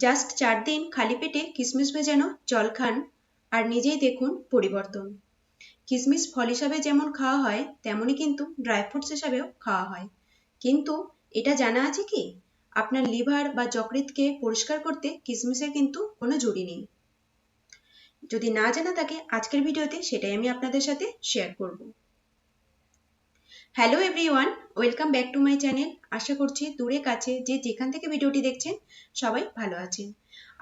Just 4 দিন খালি পেটে কিশমিশ ভেজানো জল খান আর নিজেই দেখুন পরিবর্তন। কিশমিশ ফল হিসাবে যেমন খাওয়া হয় তেমনই কিন্তু ড্রাই ফ্রুটস হিসাবেও খাওয়া হয়। কিন্তু এটা জানা আছে কি আপনার লিভার বা যকৃৎকে পরিষ্কার করতে কিশমিশের কিন্তু কোনো ঝুড়ি নেই। যদি না জানা থাকে আজকের ভিডিওতে সেটাই আমি আপনাদের সাথে শেয়ার করব। Hello everyone, welcome back to my channel. আশা করছি দূরে কাছে যে যেখান থেকে ভিডিওটি দেখছেন সবাই ভালো আছেন।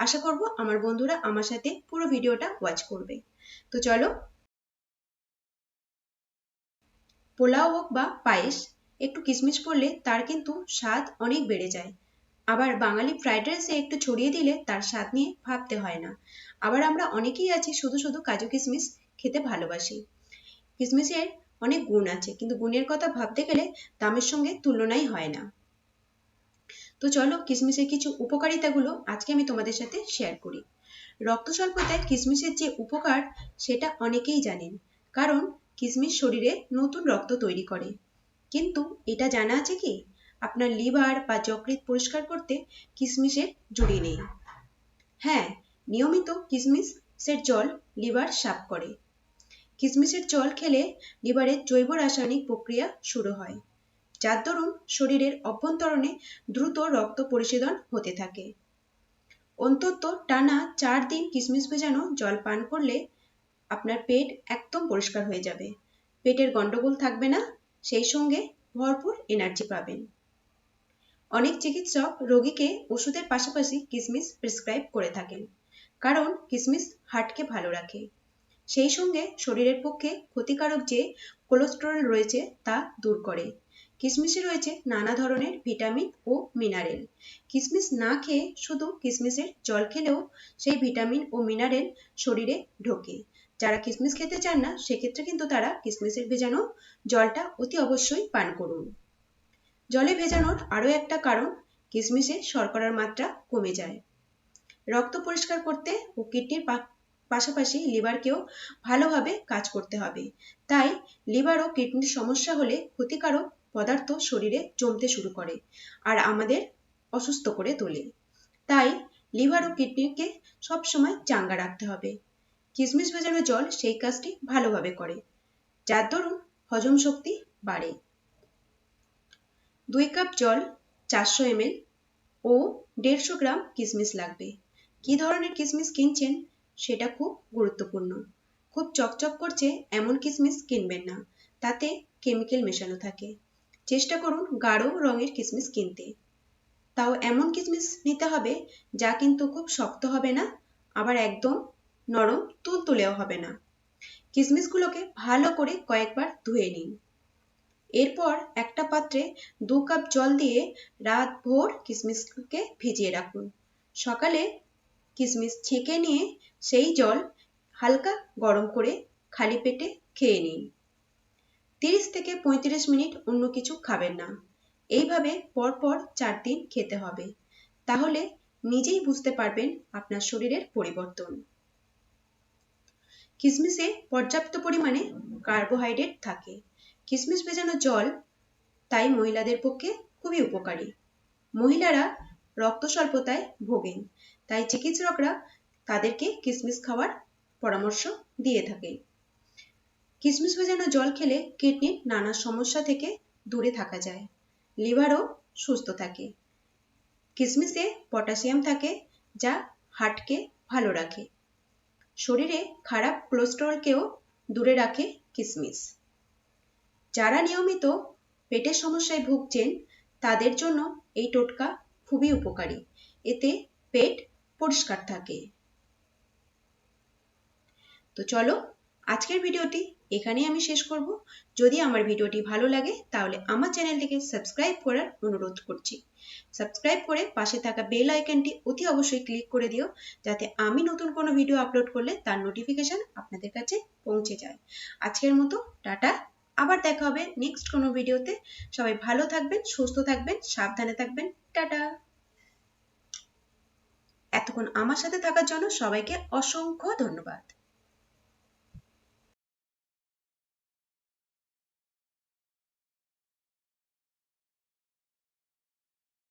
আশা করব আমার বন্ধুরা আমার সাথে পুরো ভিডিওটা ওয়াচ করবে। তো চলো, পোলাও হোক বা পায়েস, একটু কিশমিশ পড়লে তার কিন্তু স্বাদ অনেক বেড়ে যায়। আবার বাঙালি ফ্রাইড রাইসে একটু ছড়িয়ে দিলে তার স্বাদ নিয়ে ভাবতে হয় না। আবার আমরা অনেকেই আছি শুধু শুধু কাজু কিশমিশ খেতে ভালোবাসি। কিশমিশের অনেক গুণ আছে, কিন্তু গুণের কথা ভাবতে গেলে দামের সঙ্গে তুলনাই হয় না। তো চলো কিশমিশের কিছু উপকারিতাগুলো আজকে আমি তোমাদের সাথে শেয়ার করি। রক্ত স্বল্পতায় কিশমিশের যে উপকার সেটা অনেকেই জানেন, কারণ কিশমিশ শরীরে নতুন রক্ত তৈরি করে। কিন্তু এটা জানা আছে কি আপনার লিভার বা যকৃৎ পরিষ্কার করতে কিশমিশের ঝুড়ি নেই। হ্যাঁ, নিয়মিত কিশমিশের জল লিভার সাফ করে। কিশমিশের জল খেলে লিভারের জৈব রাসায়নিক প্রক্রিয়া শুরু হয়, যার দরুন শরীরের অভ্যন্তরণে দ্রুত রক্ত পরিশোধন হতে থাকে। অন্তত টানা 4 দিন কিশমিশ ভেজানো জল পান করলে আপনার পেট একদম পরিষ্কার হয়ে যাবে, পেটের গন্ডগোল থাকবে না, সেই সঙ্গে ভরপুর এনার্জি পাবেন। অনেক চিকিৎসক রোগীকে ওষুধের পাশাপাশি কিশমিশ প্রেসক্রাইব করে থাকেন, কারণ কিশমিশ হার্টকে ভালো রাখে, সেই সঙ্গে শরীরের পক্ষে ক্ষতিকারক যে কোলেস্টেরল রয়েছে তা দূর করে। কিশমিশে রয়েছে নানা ধরনের ভিটামিন ও মিনারেল। কিশমিশ না খেয়ে শুধু কিশমিশের জল খেলেও সেই ভিটামিন ও মিনারেল শরীরে ঢোকে। যারা কিশমিশ খেতে চান না সেক্ষেত্রে কিন্তু তারা কিশমিশের ভেজানো জলটা অতি অবশ্যই পান করুন। জলে ভেজানোর আরও একটা কারণ, কিশমিশে শর্করার মাত্রা কমে যায়। রক্ত পরিষ্কার করতে ও কিডনির পাশাপাশি লিভারকেও ভালোভাবে কাজ করতে হবে। তাই লিভার ও কিডনির সমস্যা হলে ক্ষতিকারক পদার্থ শরীরে জমতে শুরু করে আর আমাদের অসুস্থ করে তোলে। তাই লিভার ও কিডনিকে সবসময় চাঙ্গা রাখতে হবে। কিশমিশ ভেজানো জল সেই কাজটি ভালোভাবে করে, যার দরুন হজম শক্তি বাড়ে। 2 কাপ জল, 400 ml ও 150 গ্রাম কিশমিশ লাগবে। কি ধরনের কিশমিশ কিনছেন সেটা খুব গুরুত্বপূর্ণ। খুব চকচক করছে এমন কিশমিশ কিনবেন না, তাতে কেমিক্যাল মেশানো থাকে। চেষ্টা করুন গাঢ় রঙের কিশমিশ কিনতে। তাও এমন কিশমিশ নিতে হবে যা কিন্তু খুব শক্ত হবে না, আবার একদম নরম তুলতুলেও হবে না। কিশমিশগুলোকে ভালো করে কয়েকবার ধুয়ে নিন। এরপর একটা পাত্রে 2 কাপ জল দিয়ে রাত ভোর কিশমিশকে ভিজিয়ে রাখুন। সকালে কিশমিশ ছেঁকে নিয়ে সেই জল হালকা গরম করে খালি পেটে খেয়ে নিন। 30 থেকে 35 মিনিট অন্য কিছু খাবেন না। এইভাবে পরপর 4 দিন খেতে হবে, তাহলে নিজেই বুঝতে পারবেন আপনার শরীরের পরিবর্তন। কিশমিশে পর্যাপ্ত পরিমাণে কার্বোহাইড্রেট থাকে। কিশমিশ ভেজানো জল তাই মহিলাদের পক্ষে খুবই উপকারী। মহিলারা রক্ত স্বল্পতায় ভোগেন, তাই চিকিৎসকরা তাদেরকে কিশমিশ খাওয়ার পরামর্শ দিয়ে থাকে। কিশমিশ ভেজানো জল খেলে কিডনির নানা সমস্যা থেকে দূরে থাকা যায়, লিভারও সুস্থ থাকে। কিশমিশে পটাশিয়াম থাকে যা হার্টকে ভালো রাখে। শরীরে খারাপ কোলেস্টেরলকেও দূরে রাখে কিশমিশ। যারা নিয়মিত পেটের সমস্যায় ভুগছেন তাদের জন্য এই টোটকা খুবই উপকারী, এতে পেট পরিষ্কার থাকে। তো চলো আজকের ভিডিওটি এখানেই আমি শেষ করব। যদি আমার ভিডিওটি ভালো লাগে তাহলে আমার চ্যানেলটিকে সাবস্ক্রাইব করার অনুরোধ করছি। সাবস্ক্রাইব করে পাশে থাকা বেল আইকনটি অতি অবশ্যই ক্লিক করে দিও, যাতে আমি নতুন কোনো ভিডিও আপলোড করলে তার নোটিফিকেশন আপনাদের কাছে পৌঁছে যায়। আজকের মতো টাটা, আবার দেখা হবে নেক্সট কোনো ভিডিওতে। সবাই ভালো থাকবেন, সুস্থ থাকবেন, সাবধানে থাকবেন। টাটা। এতক্ষণ আমার সাথে থাকার জন্য সবাইকে অসংখ্য ধন্যবাদ।